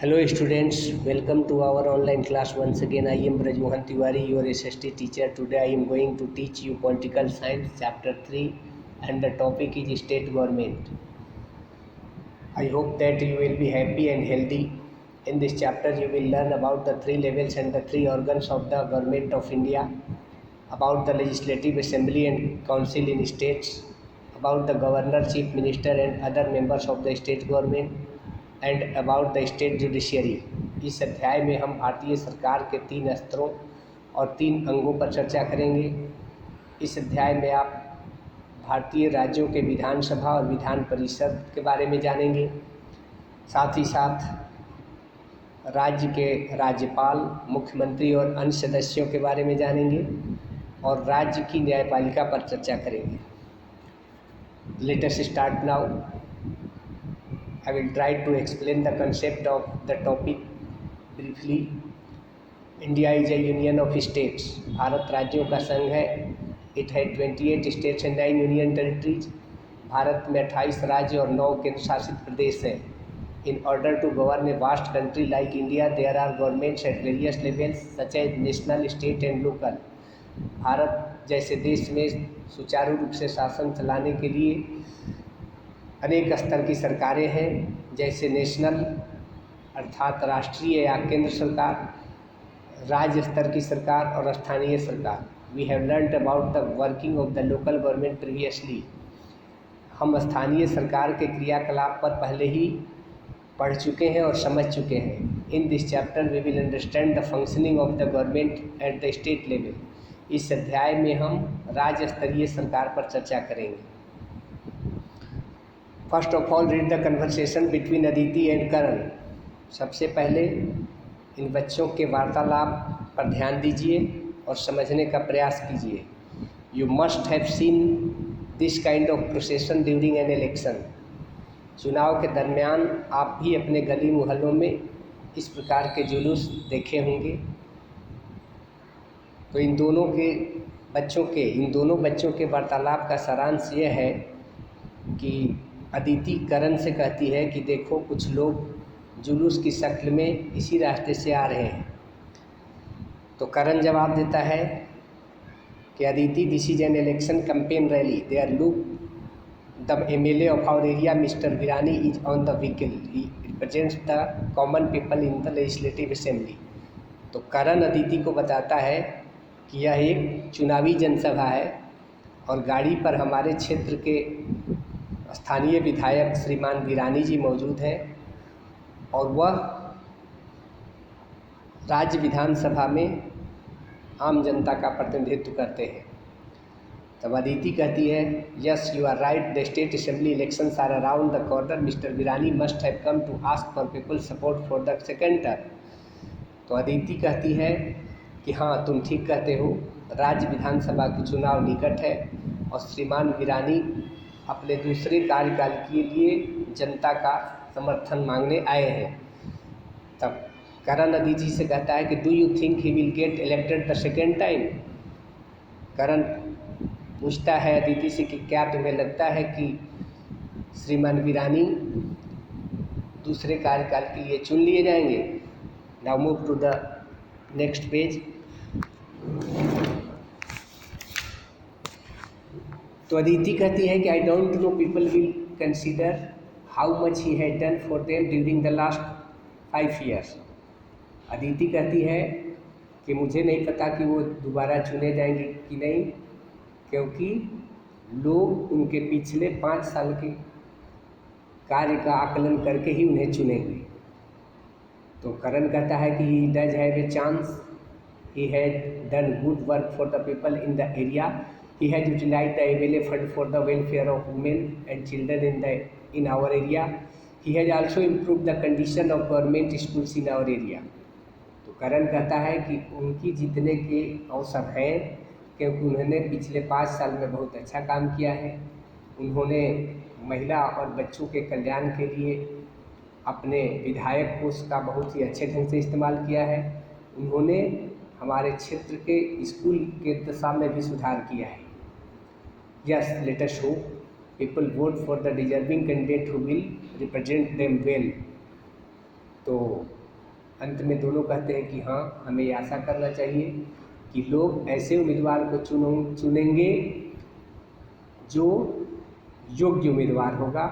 Hello students, welcome to our online class once again. I am Brajmohan Tiwari, your SST teacher. Today I am going to teach you Political Science Chapter 3 and the topic is State Government. I hope that you will be happy and healthy. In this chapter you will learn about the three levels and the three organs of the Government of India, about the Legislative Assembly and Council in states, about the Governor, Chief Minister and other members of the state government and about the state judiciary. इस अध्याय में हम भारतीय सरकार के 3 स्तरों और 3 अंगों पर चर्चा करेंगे। इस अध्याय में आप भारतीय राज्यों के विधानसभा और विधान परिषद के बारे में जानेंगे, साथ ही साथ राज्य के राज्यपाल, मुख्यमंत्री और अन्य सदस्यों के बारे में जानेंगे और राज्य की न्यायपालिका पर चर्चा करेंगे। Let us start now. I will try to explain the concept of the topic briefly. India is a union of states. Bharat राज्यों का संघ है। It has 28 states and 9 union territories. Bharat में 28 राज्य और 9 केंद्र शासित प्रदेश हैं। In order to govern a vast country like India, there are governments at various levels such as national, state and local. Bharat जैसे देश में सुचारू रूप से शासन चलाने के लिए अनेक स्तर की सरकारें हैं, जैसे नेशनल अर्थात राष्ट्रीय या केंद्र सरकार, राज्य स्तर की सरकार और स्थानीय सरकार। We have learned about the working of the local government previously. हम स्थानीय सरकार के क्रियाकलाप पर पहले ही पढ़ चुके हैं और समझ चुके हैं। In this chapter we will understand the functioning of the government at the state level. इस अध्याय में हम राज्य स्तरीय सरकार पर चर्चा करेंगे। First of all read the conversation between Aditi and Karan. सबसे पहले इन बच्चों के वार्तालाप पर ध्यान दीजिए और समझने का प्रयास कीजिए। You must have seen this kind of procession during an election. चुनाव के दरमियान आप भी अपने गली मोहल्लों में इस प्रकार के जुलूस देखे होंगे। तो इन दोनों बच्चों के वार्तालाप का सारांश यह है कि अदिति करण से कहती है कि देखो कुछ लोग जुलूस की शक्ल में इसी रास्ते से आ रहे हैं। तो करण जवाब देता है कि Aditi, this is an election campaign rally. They are look the MLA of our area mister Virani is on the vehicle. He represents the common people in the legislative assembly. तो करण अदिति को बताता है कि यह एक चुनावी जनसभा है और गाड़ी पर हमारे क्षेत्र के स्थानीय विधायक श्रीमान विरानी जी मौजूद हैं और वह राज्य विधानसभा में आम जनता का प्रतिनिधित्व करते हैं। तब अदिति कहती है, yes you are right, the state assembly elections are around the corner. Mister Virani must have come to ask for people support for the second term. तो अदिति कहती है कि हाँ, तुम ठीक कहते हो, राज्य विधानसभा की चुनाव निकट है और श्रीमान विरानी अपने दूसरे कार्यकाल के लिए जनता का समर्थन मांगने आए हैं। तब करण अदिति से कहता है कि do you think he will get elected the second time. Karan पूछता है अदिति से कि क्या तुम्हें लगता है कि श्रीमान विरानी दूसरे कार्यकाल के लिए चुन लिए जाएंगे। Now move to the next page. तो अदिति कहती है कि I don't know people will consider how much he had done for them during the last 5 years। Aditi कहती है कि मुझे नहीं पता कि वो दोबारा चुने जाएंगे कि नहीं, क्योंकि लोग उनके पिछले 5 साल के कार्य का आकलन करके ही उन्हें चुनेंगे। तो करण कहता है कि he does have a chance, he had done good work for the people in the area. He has utilized the MLA fund for the welfare of women and children in our area. He has also improved the condition of government schools in our area. तो करण कहता है कि उनकी जीतने के अवसर हैं क्योंकि उन्होंने पिछले 5 साल में बहुत अच्छा काम किया है। उन्होंने महिला और बच्चों के कल्याण के लिए अपने विधायक कोष का बहुत ही अच्छे ढंग से इस्तेमाल किया है। उन्होंने हमारे क्षेत्र के स्कूल के दशा में भी सुधार किया है। Yes, let us hope people vote for the deserving candidate who will represent them well. तो अंत में दोनों कहते हैं कि हाँ, हमें ये आशा करना चाहिए कि लोग ऐसे उम्मीदवार को चुनेंगे जो योग्य उम्मीदवार होगा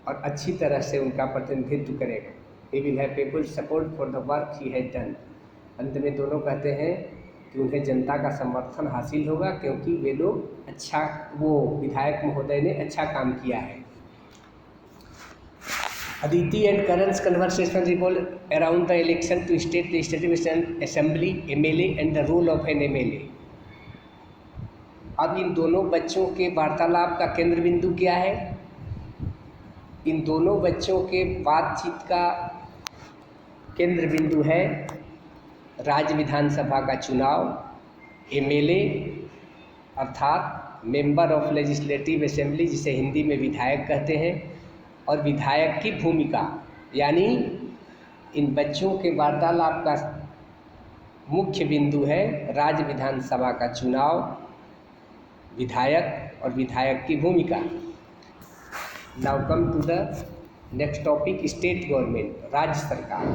और अच्छी तरह से उनका प्रतिनिधित्व करेगा। He will have people's support for the work he has done। अंत में दोनों कहते हैं कि उन्हें जनता का समर्थन हासिल होगा क्योंकि वे लोग वो विधायक महोदय ने अच्छा काम किया है। Aditi and Karan's conversation revolve around the election to state legislative assembly, MLA and the role of an MLA। अब इन दोनों बच्चों के वार्तालाप का केंद्र बिंदु क्या है? इन दोनों बच्चों के बातचीत का केंद्र बिंदु है राज्य विधानसभा का चुनाव, MLA अर्थात मेंबर ऑफ लेजिस्लेटिव असेंबली, जिसे हिंदी में विधायक कहते हैं, और विधायक की भूमिका। यानी इन बच्चों के वार्तालाप का मुख्य बिंदु है राज्य विधानसभा का चुनाव, विधायक और विधायक की भूमिका। Now come to the next topic, state government, राज्य सरकार।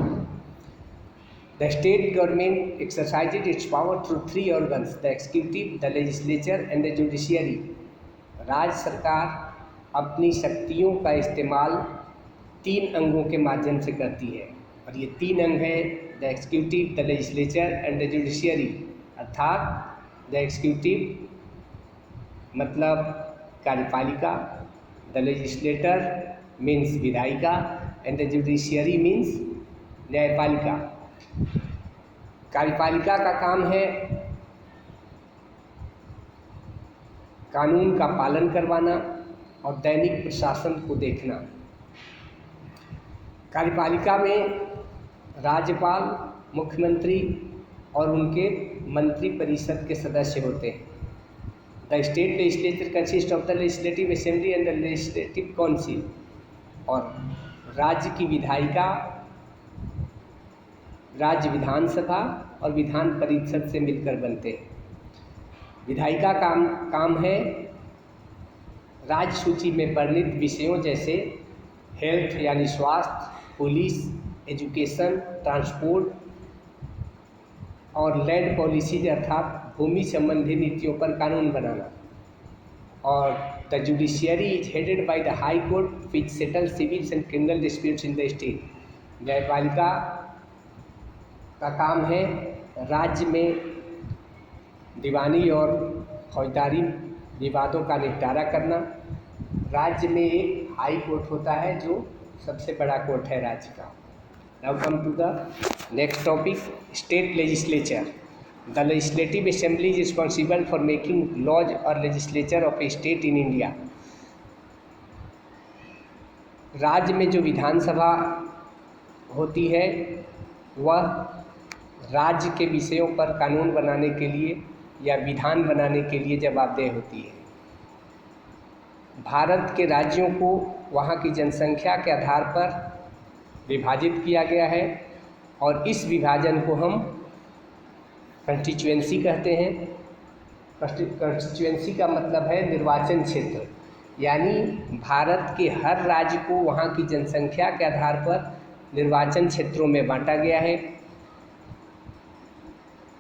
The state government exercises its power through 3 organs, the executive, the legislature and the judiciary. राज्य सरकार अपनी शक्तियों का इस्तेमाल 3 अंगों के माध्यम से करती है, और ये 3 अंग हैं the executive, the legislature and the judiciary. अर्थात द एग्जीक्यूटिव मतलब कार्यपालिका, द लेजिस्लेटर मीन्स विधायिका एंड द जुडिशियरी मीन्स न्यायपालिका। कार्यपालिका का काम है कानून का पालन करवाना और दैनिक प्रशासन को देखना। कार्यपालिका में राज्यपाल, मुख्यमंत्री और उनके मंत्री परिषद के सदस्य होते हैं। The state legislature consist of the legislative assembly and the legislative council. और राज्य की विधायिका राज्य विधानसभा और विधान परिषद से मिलकर बनते हैं। विधायिका काम है राज्य सूची में वर्णित विषयों जैसे हेल्थ यानी स्वास्थ्य, पुलिस, एजुकेशन, ट्रांसपोर्ट और लैंड पॉलिसीज अर्थात भूमि संबंधी नीतियों पर कानून बनाना। और the judiciary is headed by the high court which settle civil and criminal disputes in the state. न्यायपालिका का काम है राज्य में दीवानी और फौजदारी विवादों का निपटारा करना। राज्य में एक हाई कोर्ट होता है जो सबसे बड़ा कोर्ट है राज्य का। Now come to the next topic, state legislature. The legislative assembly is responsible for making laws और legislature of a state in India. राज्य में जो विधानसभा होती है वह राज्य के विषयों पर कानून बनाने के लिए या विधान बनाने के लिए जवाबदेह होती है। भारत के राज्यों को वहाँ की जनसंख्या के आधार पर विभाजित किया गया है और इस विभाजन को हम कंस्टिट्यूएंसी कहते हैं। कंस्टिट्यूएंसी का मतलब है निर्वाचन क्षेत्र, यानी भारत के हर राज्य को वहाँ की जनसंख्या के आधार पर निर्वाचन क्षेत्रों में बांटा गया है।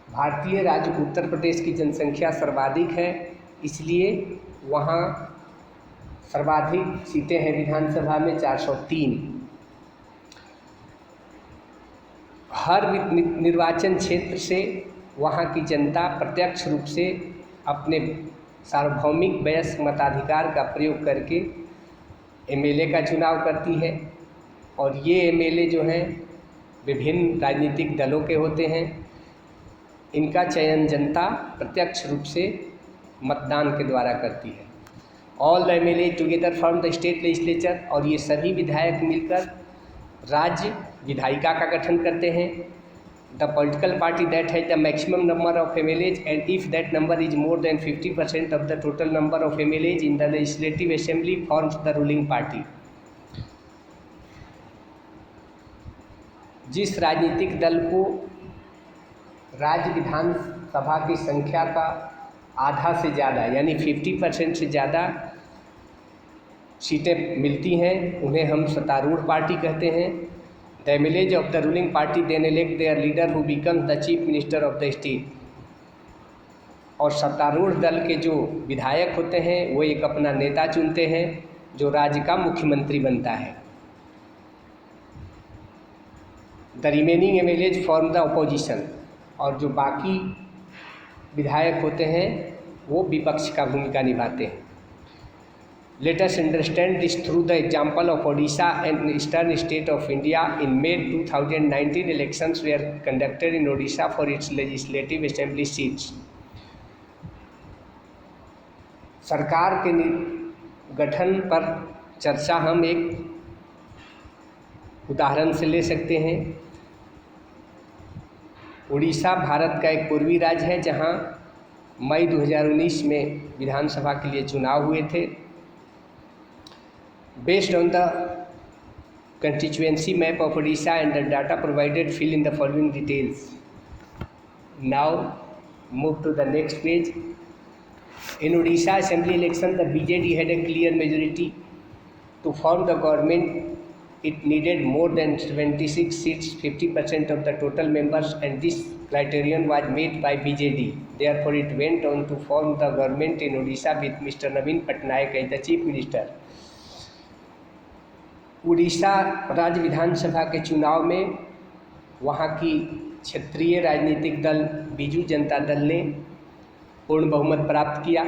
भारतीय राज्य उत्तर प्रदेश की जनसंख्या सर्वाधिक है, इसलिए वहाँ सर्वाधिक सीटें हैं विधानसभा में 403। हर निर्वाचन क्षेत्र से वहाँ की जनता प्रत्यक्ष रूप से अपने सार्वभौमिक वयस्क मताधिकार का प्रयोग करके MLA का चुनाव करती है, और ये MLA जो हैं विभिन्न राजनीतिक दलों के होते हैं। इनका चयन जनता प्रत्यक्ष रूप से मतदान के द्वारा करती है। All the MLA together form the state legislature, और ये सभी विधायक मिलकर राज्य विधायिका का गठन करते हैं। The political party that has the maximum number of MLAs and if that number is more than 50% of the total number of MLAs in the legislative assembly forms the ruling party. जिस राजनीतिक दल को राज्य विधानसभा की संख्या का आधा से ज़्यादा यानी 50% से ज़्यादा सीटें मिलती हैं, उन्हें हम सत्तारूढ़ पार्टी कहते हैं। The MLAs of the ruling party then elect their leader who becomes the chief minister of the state. और सत्तारूढ़ दल के जो विधायक होते हैं वो एक अपना नेता चुनते हैं जो राज्य का मुख्यमंत्री बनता है। The remaining MLAs form the opposition, और जो बाकी विधायक होते हैं वो विपक्ष का भूमिका निभाते हैं। Let us understand this through the example of Odisha and eastern state of India. In May 2019 elections were conducted in Odisha for its legislative assembly seats. सरकार के गठन पर चर्चा हम एक उदाहरण से ले सकते हैं। उड़ीसा भारत का एक पूर्वी राज्य है जहां मई 2019 में विधानसभा के लिए चुनाव हुए थे। Based on the constituency map of Orissa and the data provided, fill in the following details. Now move to the next page. In Odisha assembly election, the BJD had a clear majority. To form the government, it needed more than 76 seats, 50% of the total members, and this criterion was met by BJD. Therefore, it went on to form the government in Odisha with Mr. Naveen Patnaik as the chief minister. Orissa राज्य विधानसभा के चुनाव में वहाँ की क्षेत्रीय राजनीतिक दल बीजू जनता दल ने पूर्ण बहुमत प्राप्त किया।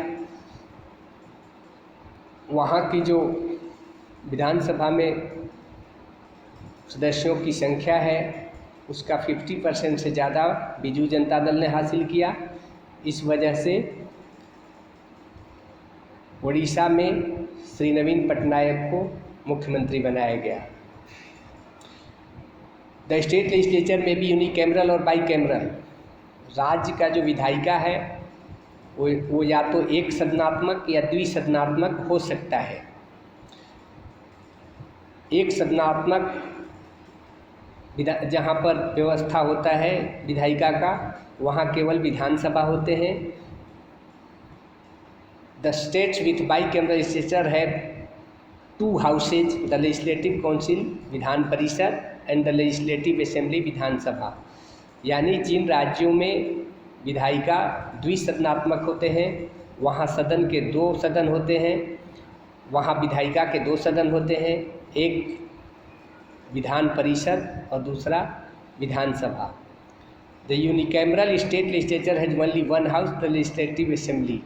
वहाँ की जो विधानसभा में सदस्यों की संख्या है उसका 50% से ज़्यादा बीजू जनता दल ने हासिल किया। इस वजह से उड़ीसा में श्री नवीन पटनायक को मुख्यमंत्री बनाया गया। द स्टेट लेजिस्लेचर में भी यूनिकैमरल और बाईकैमरल। राज्य का जो विधायिका है वो या तो एक सदनात्मक या द्विसदनात्मक हो सकता है। एक सदनात्मक जहाँ पर व्यवस्था होता है विधायिका का, वहाँ केवल विधानसभा होते हैं। The states with bicameral legislature है 2 हाउसेज, द लेजिस्लेटिव काउंसिल विधान परिषद एंड द लेजिस्लेटिव असेंबली विधानसभा। यानी जिन राज्यों में विधायिका द्विसदनात्मक होते हैं वहाँ सदन के 2 सदन होते हैं, वहाँ विधायिका के 2 सदन होते हैं, एक विधान परिषद और दूसरा विधानसभा। The unicameral state legislature has only 1 house, the legislative assembly.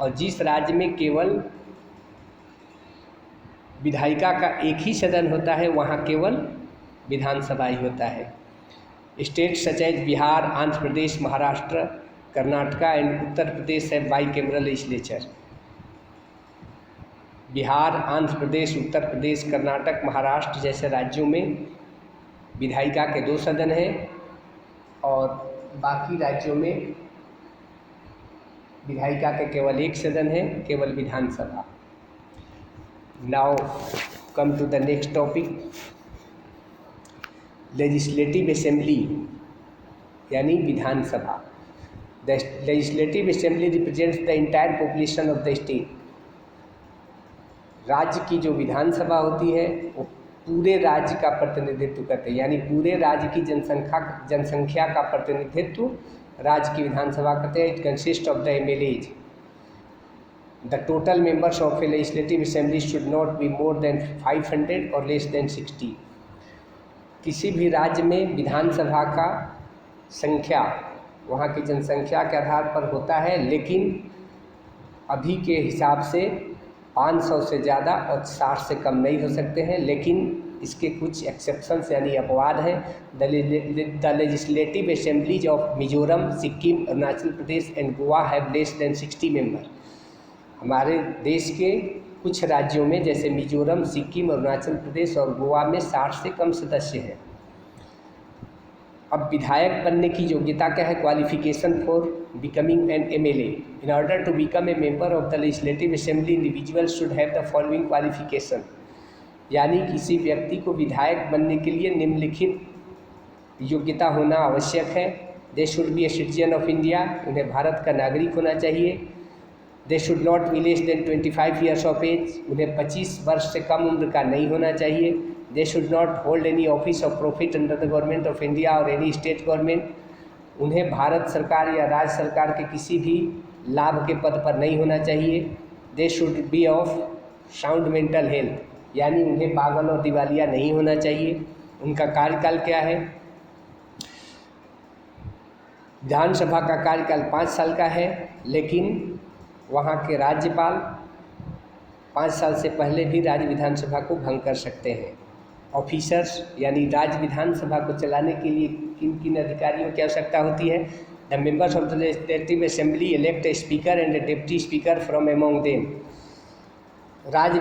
और जिस राज्य में केवल विधायिका का एक ही सदन होता है वहाँ केवल विधानसभा ही होता है। State such as Bihar, Andhra Pradesh, Maharashtra, Karnataka and Uttar Pradesh है बाईकैमरल लेजिस्लेचर। बिहार, आंध्र प्रदेश, उत्तर प्रदेश, कर्नाटक, महाराष्ट्र जैसे राज्यों में विधायिका के 2 सदन हैं और बाकी राज्यों में विधायिका के केवल 1 सदन है, केवल विधानसभा। Now come to the next topic. Legislative assembly यानी विधानसभा। The legislative assembly represents the entire population of the state. राज्य की जो विधानसभा होती है वो पूरे राज्य का प्रतिनिधित्व करते हैं, यानी पूरे राज्य की जनसंख्या का प्रतिनिधित्व राज्य की विधानसभा करते हैं। It consist of the MLAs। The total members of A legislative assembly should not be more then 500 और लेस देन 60। किसी भी राज्य में विधानसभा का संख्या वहाँ की जनसंख्या के आधार पर होता है, लेकिन अभी के हिसाब से 500 से ज़्यादा और 60 से कम नहीं हो सकते हैं। लेकिन इसके कुछ एक्सेप्शंस यानी अपवाद हैं। The legislative assemblies of Mizoram, Sikkim, Arunachal Pradesh and Goa have less than 60 member. हमारे देश के कुछ राज्यों में जैसे मिजोरम, सिक्किम, अरुणाचल प्रदेश और गोवा में 60 से कम सदस्य हैं। अब विधायक बनने की योग्यता क्या है? Qualification for becoming an MLA। In order to become a member of the legislative assembly, individual should have the following qualification. यानी किसी व्यक्ति को विधायक बनने के लिए निम्नलिखित योग्यता होना आवश्यक है। They should be a citizen of India. उन्हें भारत का नागरिक होना चाहिए। They should not be less than 25 years of age, उन्हें 25 वर्ष से कम उम्र का नहीं होना चाहिए। They should not hold any office of profit under the government of India और एनी स्टेट गवर्नमेंट, उन्हें भारत सरकार या राज्य सरकार के किसी भी लाभ के पद पर नहीं होना चाहिए। They should B of sound mental health, यानी उन्हें पागल और दिवालिया नहीं होना चाहिए। उनका कार्यकाल क्या है? विधानसभा का कार्यकाल 5 साल का है, लेकिन वहाँ के राज्यपाल 5 साल से पहले भी राज्य विधानसभा को भंग कर सकते हैं। ऑफिसर्स यानी राज्य विधानसभा को चलाने के लिए किन किन अधिकारियों की आवश्यकता होती है? The members of the legislative assembly elect a speaker and A deputy speaker from among them. राज्य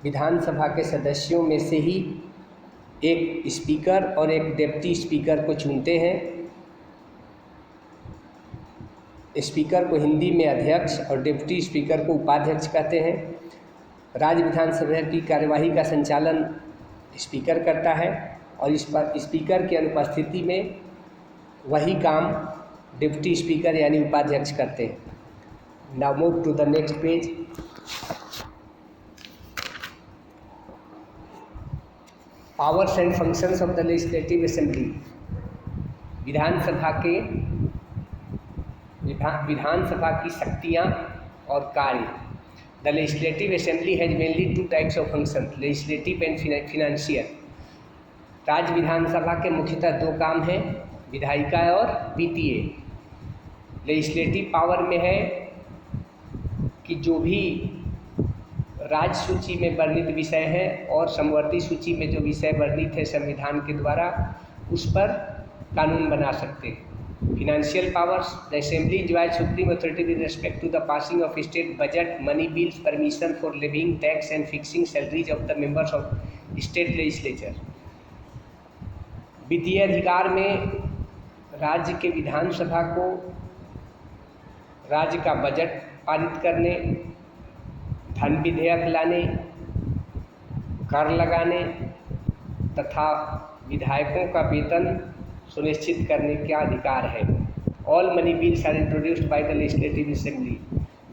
विधानसभा के सदस्यों में से ही एक स्पीकर और एक डिप्टी स्पीकर को चुनते हैं। स्पीकर को हिंदी में अध्यक्ष और डिप्टी स्पीकर को उपाध्यक्ष कहते हैं। राज्य विधानसभा की कार्यवाही का संचालन स्पीकर करता है और इस पर स्पीकर की अनुपस्थिति में वही काम डिप्टी स्पीकर यानी उपाध्यक्ष करते हैं। Now move to the next page. Powers and functions of the legislative assembly. विधानसभा की शक्तियाँ और कार्य। The legislative assembly has mainly 2 types of function, legislative and financial. राज्य विधानसभा के मुख्यतः 2 काम हैं, विधायिका और वित्तीय। लेजिस्लेटिव पावर में है कि जो भी राज्य सूची में वर्णित विषय है और समवर्ती सूची में जो विषय वर्णित है संविधान के द्वारा, उस पर कानून बना सकते हैं। Financial powers, the assembly enjoys supreme authority with respect to the passing of state budget, money bills, permission for levying tax and fixing salaries of the members of state legislature. वित्तीय अधिकार में राज्य के विधानसभा को राज्य का बजट पारित करने, धन विधेयक लाने, कर लगाने तथा विधायकों का वेतन सुनिश्चित करने का अधिकार है। All money bills are introduced by the legislative assembly.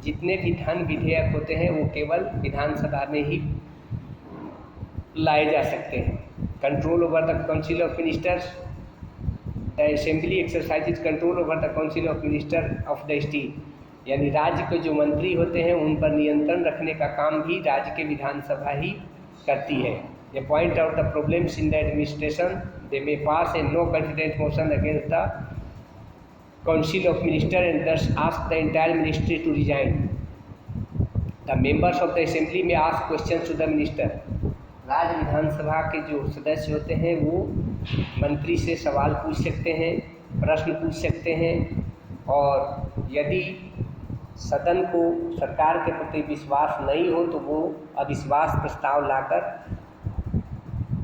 जितने भी धन विधेयक होते हैं वो केवल विधानसभा में ही लाए जा सकते हैं। Control over the council of ministers. The assembly exercises control over the council of minister of the state, यानी राज्य के जो मंत्री होते हैं उन पर नियंत्रण रखने का काम भी राज्य के विधानसभा ही करती है। They point out the problems in the administration. They may pass a no confidence motion against the Council of Ministers and thus ask the entire ministry to resign. The members of the assembly may ask questions to the minister. राज्य विधानसभा के जो सदस्य होते हैं वो मंत्री से सवाल पूछ सकते हैं, प्रश्न पूछ सकते हैं, और यदि सदन को सरकार के प्रति विश्वास नहीं हो तो वो अविश्वास प्रस्ताव लाकर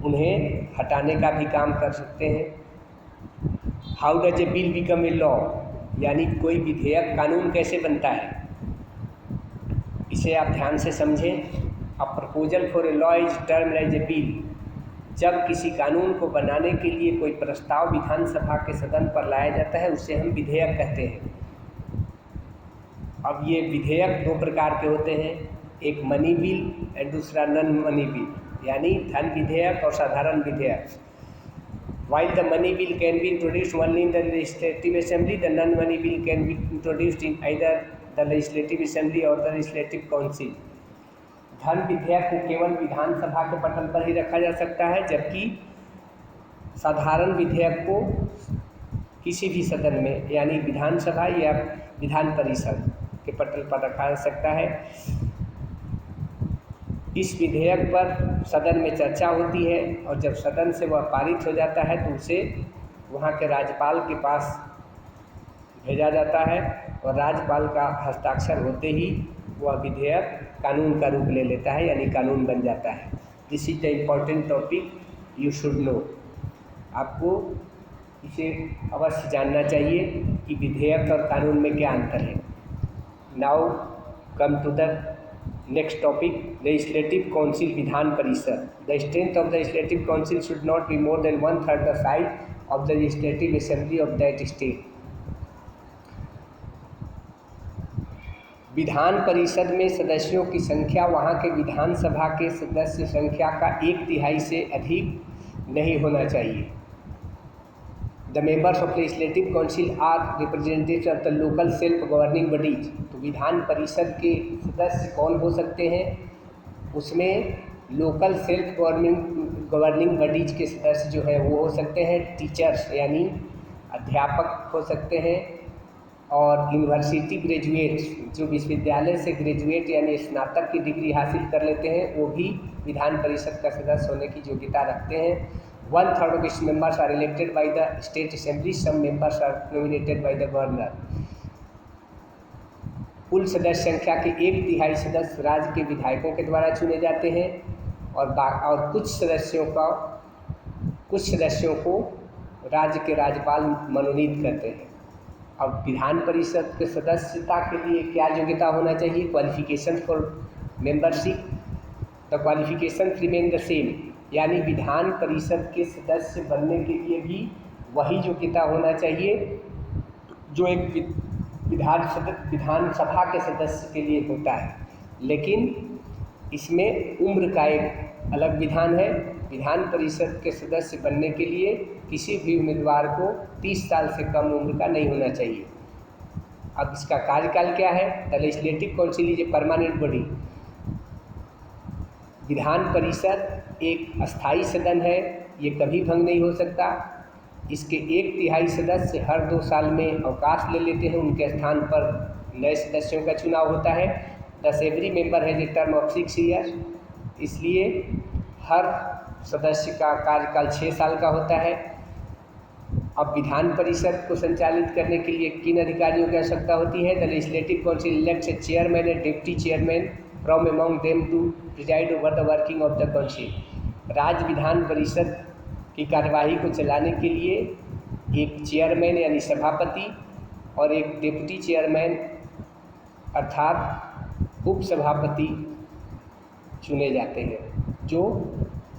उन्हें हटाने का भी काम कर सकते हैं। How does a bill become a law, यानी कोई विधेयक कानून कैसे बनता है, इसे आप ध्यान से समझें। A proposal for a law is termed as a bill. जब किसी कानून को बनाने के लिए कोई प्रस्ताव विधानसभा के सदन पर लाया जाता है उसे हम विधेयक कहते हैं। अब ये विधेयक 2 प्रकार के होते हैं, एक मनी बिल और दूसरा नॉन मनी बिल, यानी धन विधेयक और साधारण विधेयक। While the money bill can be introduced only in the legislative assembly, the non-money bill can be introduced in either the legislative assembly or the legislative council. धन विधेयक को केवल विधानसभा के पटल पर ही रखा जा सकता है, जबकि साधारण विधेयक को किसी भी सदन में यानी विधानसभा या विधान परिषद के पटल पर रखा जा सकता है। इस विधेयक पर सदन में चर्चा होती है और जब सदन से वह पारित हो जाता है तो उसे वहाँ के राज्यपाल के पास भेजा जाता है और राज्यपाल का हस्ताक्षर होते ही वह विधेयक कानून का रूप ले लेता है, यानी कानून बन जाता है। This is the important topic you should know. आपको इसे अवश्य जानना चाहिए कि विधेयक और कानून में क्या अंतर है। Now come to the next topic, legislative council विधान परिषद। The strength of the legislative council should not be more than 1/3 the size of the legislative assembly of that state. विधान परिषद में सदस्यों की संख्या वहाँ के विधानसभा के सदस्य संख्या का 1/3 से अधिक नहीं होना चाहिए। The members of legislative council are representatives of the local self governing bodies. तो विधान परिषद के सदस्य कौन हो सकते हैं? उसमें लोकल सेल्फ गवर्निंग बॉडीज के सदस्य जो है वो हो सकते हैं टीचर्स यानी अध्यापक हो सकते हैं, और यूनिवर्सिटी ग्रेजुएट्स जो विश्वविद्यालय से ग्रेजुएट यानी स्नातक की डिग्री हासिल कर लेते हैं वो भी विधान परिषद का सदस्य होने की योग्यता रखते हैं। 1/3 of its members are elected by the state assembly, some members are nominated by the governor. कुल सदस्य संख्या के 1/3 सदस्य राज्य के विधायकों के द्वारा चुने जाते हैं और कुछ सदस्यों को राज्य के राज्यपाल मनोनीत करते हैं। अब विधान परिषद के सदस्यता के लिए क्या योग्यता होना चाहिए? Qualification for membership, the qualification remain the same, यानी विधान परिषद के सदस्य बनने के लिए भी वही योग्यता होना चाहिए जो एक विधानसभा के सदस्य के लिए होता है, लेकिन इसमें उम्र का एक अलग विधान है। विधान परिषद के सदस्य बनने के लिए किसी भी उम्मीदवार को 30 साल से कम उम्र का नहीं होना चाहिए। अब इसका कार्यकाल क्या है? The legislative council is a permanent body. Vidhan Parishad एक अस्थायी सदन है, ये कभी भंग नहीं हो सकता। इसके 1/3 सदस्य हर 2 साल में अवकाश ले लेते हैं, उनके स्थान पर नए सदस्यों का चुनाव होता है। दस every member has a term of 6 year, इसलिए हर सदस्य का कार्यकाल 6 साल का होता है। अब विधान परिषद को संचालित करने के लिए किन अधिकारियों की आवश्यकता होती है? The legislative council elects a chairman and deputy chairman from among them to preside over the working of the council. राज्य विधान परिषद की कार्यवाही को चलाने के लिए एक चेयरमैन यानी सभापति और एक डिप्टी चेयरमैन अर्थात उपसभापति चुने जाते हैं जो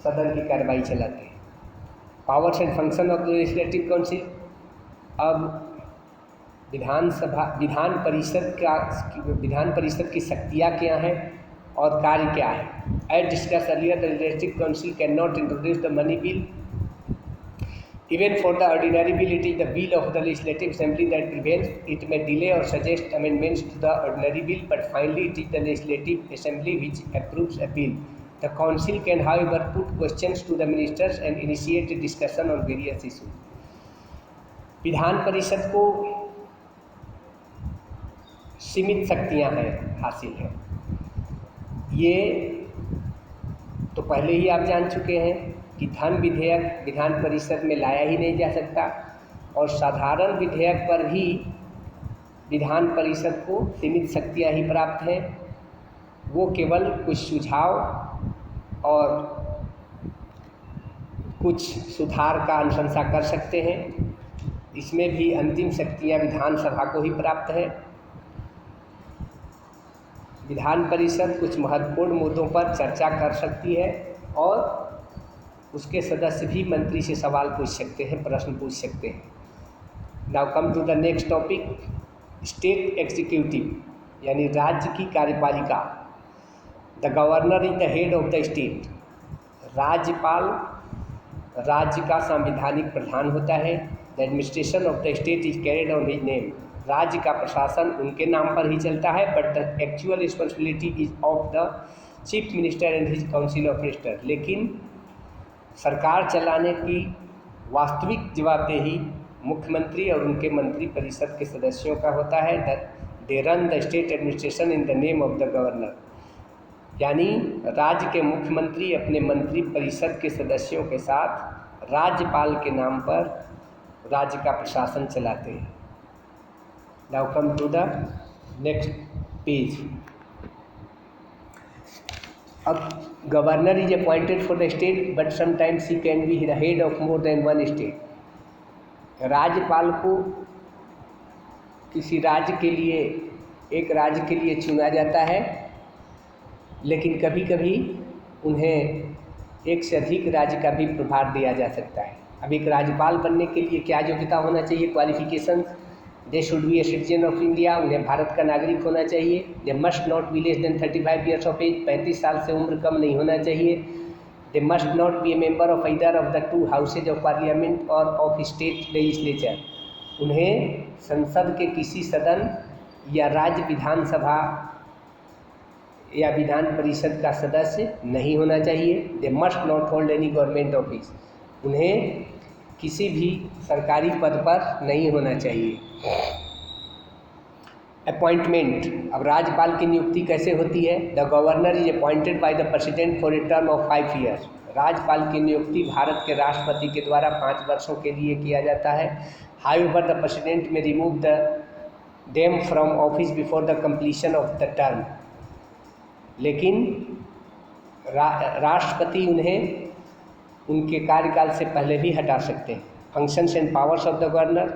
सदन की कार्रवाई चलाते हैं। Powers and function of the legislative council. अब विधान परिषद की शक्तियाँ क्या हैं और कार्य क्या है? As discuss earlier, the legislative council can not introduce the money bill. Even for the ordinary bill, it is the will of the Legislative Assembly that prevails. It may delay or suggest amendments to the ordinary bill, but finally it is the Legislative Assembly which approves a bill. The Council can, however, put questions to the ministers and initiate a discussion on various issues. Vidhan Parishad को सीमित शक्तियां हैं हासिल हैं, ये तो पहले ही आप जान चुके हैं कि धन विधेयक विधान परिषद में लाया ही नहीं जा सकता, और साधारण विधेयक पर भी विधान परिषद को सीमित शक्तियाँ ही प्राप्त हैं। वो केवल कुछ सुझाव और कुछ सुधार का अनुशंसा कर सकते हैं। इसमें भी अंतिम शक्तियाँ विधानसभा को ही प्राप्त है। विधान परिषद कुछ महत्वपूर्ण मुद्दों पर चर्चा कर सकती है और उसके सदस्य भी मंत्री से सवाल पूछ सकते हैं, प्रश्न पूछ सकते हैं। Now come to the next topic, state executive यानी राज्य की कार्यपालिका। The governor is the head of the state. राज्यपाल राज्य का संवैधानिक प्रधान होता है। The administration of the state is carried on his name. राज्य का प्रशासन उनके नाम पर ही चलता है, but the actual responsibility is of the chief minister and his council of minister. लेकिन सरकार चलाने की वास्तविक जवाबदेही मुख्यमंत्री और उनके मंत्री परिषद के सदस्यों का होता है। They run the state administration in the name of the governor, यानी राज्य के मुख्यमंत्री अपने मंत्री परिषद के सदस्यों के साथ राज्यपाल के नाम पर राज्य का प्रशासन चलाते हैं। Now come to the next page. अब governor is appointed for the state but sometimes he can be the head of more than one state. राज्यपाल को किसी राज्य के लिए एक राज्य के लिए चुना जाता है, लेकिन कभी कभी उन्हें एक से अधिक राज्य का भी प्रभार दिया जा सकता है। अब एक राज्यपाल बनने के लिए क्या योग्यता होना चाहिए? Qualification they should be a citizen of India, उन्हें भारत का नागरिक होना चाहिए। They must not be less than 35 years of age, 35 साल से उम्र कम नहीं होना चाहिए। They must not be a member of either of the 2 houses of parliament और ऑफ स्टेट लेजिस्लेचर, उन्हें संसद के किसी सदन या राज्य विधानसभा या विधान परिषद का सदस्य नहीं होना चाहिए। They must not hold any government office, उन्हें किसी भी सरकारी पद पर नहीं होना चाहिए। अपॉइंटमेंट, अब राज्यपाल की नियुक्ति कैसे होती है? The governor is appointed by the president for a term of 5 years, राज्यपाल की नियुक्ति भारत के राष्ट्रपति के द्वारा 5 वर्षों के लिए किया जाता है। हाउएवर द प्रेसिडेंट में remove them from office before the completion of the term, लेकिन राष्ट्रपति उन्हें उनके कार्यकाल से पहले भी हटा सकते हैं। Functions and powers of the governor,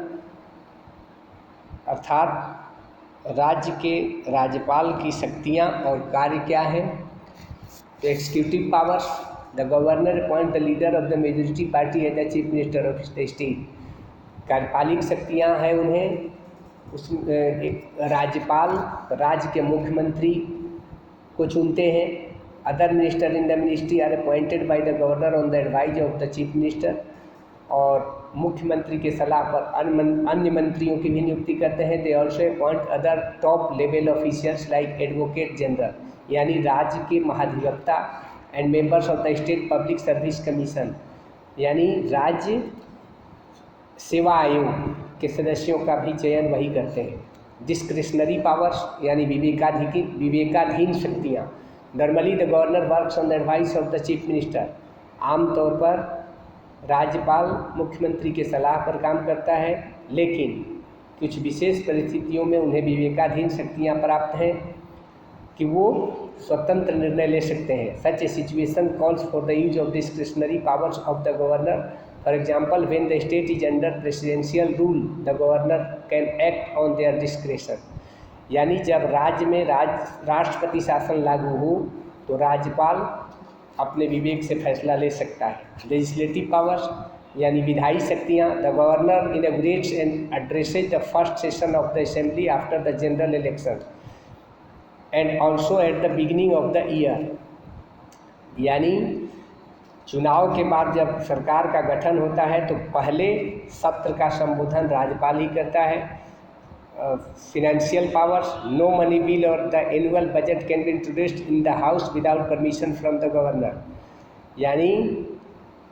अर्थात राज्य के राज्यपाल की शक्तियां और कार्य क्या हैं? Executive powers, the governor appoint the leader of the majority party as the chief minister of the state, कार्यपालिक शक्तियां हैं उन्हें उस एक राज्यपाल राज्य के मुख्यमंत्री को चुनते हैं। Other minister in the ministry are appointed by the governor on the advise of the chief minister, और मुख्यमंत्री के सलाह पर अन्य मंत्रियों की भी नियुक्ति करते हैं। They also appoint other top level officials like advocate general, यानी राज्य के महाधिवक्ता, and members of the state public service commission, यानी राज्य सेवा आयोग के सदस्यों का भी चयन वही करते हैं। डिस्क्रिशनरी पावर्स, यानी विवेकाधीन शक्तियाँ, normally the governor works on the advice of the chief minister, आमतौर पर राज्यपाल मुख्यमंत्री के सलाह पर काम करता है, लेकिन कुछ विशेष परिस्थितियों में उन्हें विवेकाधीन शक्तियाँ प्राप्त हैं कि वो स्वतंत्र निर्णय ले सकते हैं। Such a situation calls for the use of discretionary powers of the governor, for example when the state is under presidential rule the governor can act on their discretion, यानी जब राज्य में राष्ट्रपति शासन लागू हो तो राज्यपाल अपने विवेक से फैसला ले सकता है। लेजिस्लेटिव पावर्स, यानी विधायी शक्तियाँ, the governor inaugurates and addresses the first session of the assembly after the general election and also at the beginning of the year, यानी चुनाव के बाद जब सरकार का गठन होता है तो पहले सत्र का संबोधन राज्यपाल ही करता है। Financial powers, no money bill और the annual budget can be introduced in the house without permission from the governor, यानी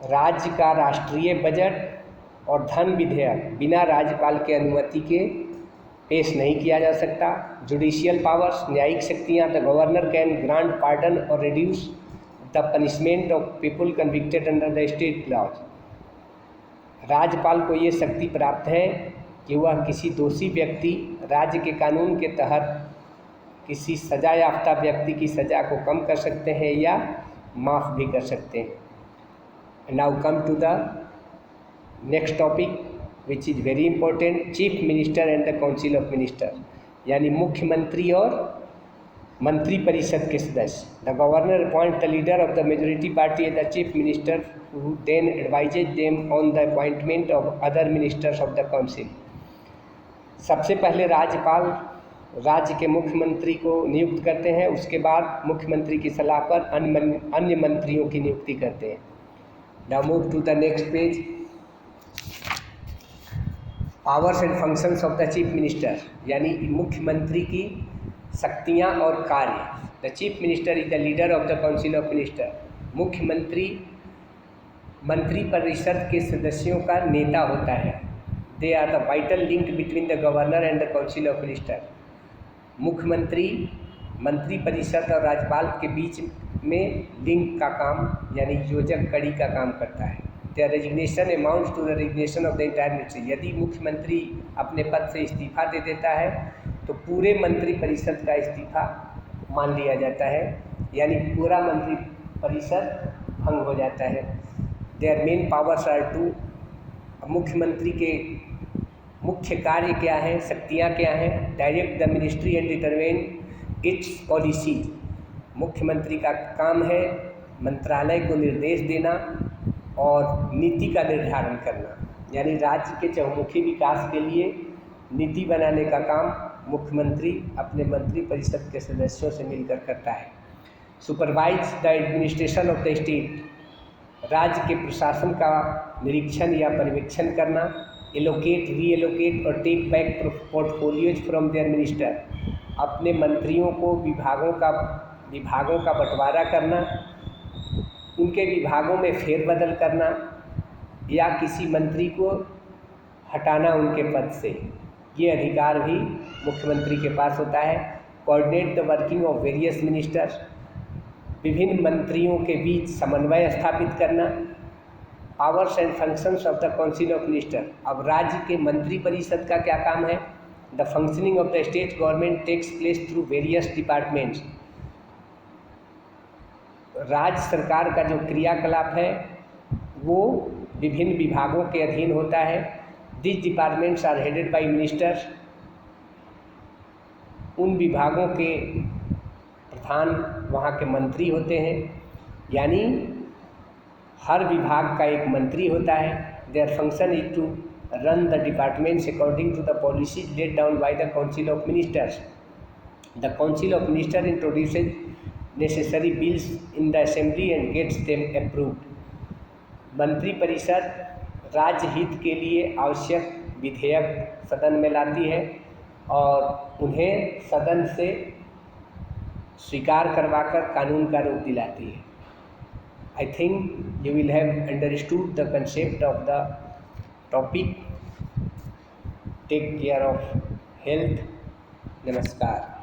राज्य का राष्ट्रीय बजट और धन विधेयक बिना राज्यपाल के अनुमति के पेश नहीं किया जा सकता। जुडिशियल पावर्स, न्यायिक शक्तियाँ, the governor can grant pardon और reduce the punishment of people convicted under the state laws, राज्यपाल को ये शक्ति प्राप्त है कि वह किसी दोषी व्यक्ति राज्य के कानून के तहत किसी सजा याफ्ता व्यक्ति की सज़ा को कम कर सकते हैं या माफ़ भी कर सकते हैं। Now come to the next topic which is very important, chief minister and the council of minister, यानी मुख्यमंत्री और मंत्री परिषद के सदस्य। The governor appoint the leader of the majority party as the chief minister who then advises them on the appointment of other ministers of the council. सबसे पहले राज्यपाल राज्य के मुख्यमंत्री को नियुक्त करते हैं, उसके बाद मुख्यमंत्री की सलाह पर अन्य मंत्रियों की नियुक्ति करते हैं। Now move to the next page, powers and functions of the chief minister, यानी मुख्यमंत्री की शक्तियाँ और कार्य। The chief minister is the leader of the council of minister, मुख्यमंत्री मंत्री परिषद के सदस्यों का नेता होता है। They are the vital link between the governor and the council of minister, मुख्यमंत्री मंत्री परिषद और राज्यपाल के बीच में लिंक का काम यानी योजक कड़ी का काम करता है। The resignation amounts to the resignation of the entire ministry, यदि मुख्यमंत्री अपने पद से इस्तीफा दे देता है तो पूरे मंत्री परिषद का इस्तीफा मान लिया जाता है, यानी पूरा मंत्री परिषद भंग हो जाता है। Their main powers are to, मुख्यमंत्री के मुख्य कार्य क्या है, शक्तियाँ क्या हैं? Direct the ministry and determine its policy, मुख्यमंत्री का काम है मंत्रालय को निर्देश देना और नीति का निर्धारण करना, यानी राज्य के चहुमुखी विकास के लिए नीति बनाने का काम मुख्यमंत्री अपने मंत्री परिषद के सदस्यों से मिलकर करता है। Supervise the administration of the state, राज्य के प्रशासन का निरीक्षण या पर्यवेक्षण करना। एलोकेट, रीएलोकेट और take back portfolios from their minister, अपने मंत्रियों को विभागों का बंटवारा करना, उनके विभागों में फेरबदल करना या किसी मंत्री को हटाना उनके पद से, ये अधिकार भी मुख्यमंत्री के पास होता है। Coordinate the working of various ministers, विभिन्न मंत्रियों के बीच समन्वय स्थापित करना। Powers and functions of the council of minister, अब राज्य के मंत्री परिषद का क्या काम है। The functioning of the state government takes place through various departments, राज्य सरकार का जो क्रियाकलाप है वो विभिन्न विभागों के अधीन होता है। This departments are headed by ministers, उन विभागों के प्रधान वहाँ के मंत्री होते हैं, यानी हर विभाग का एक मंत्री होता है। Their function is to run the departments according to the policies laid down by the council of ministers. The council of minister introduces necessary bills in the assembly and gets them approved. मंत्री परिषद राज्य हित के लिए आवश्यक विधेयक सदन में लाती है और उन्हें सदन से स्वीकार करवाकर कानून का रूप दिलाती है। I think you will have understood the concept of the topic. Take care of health. नमस्कार।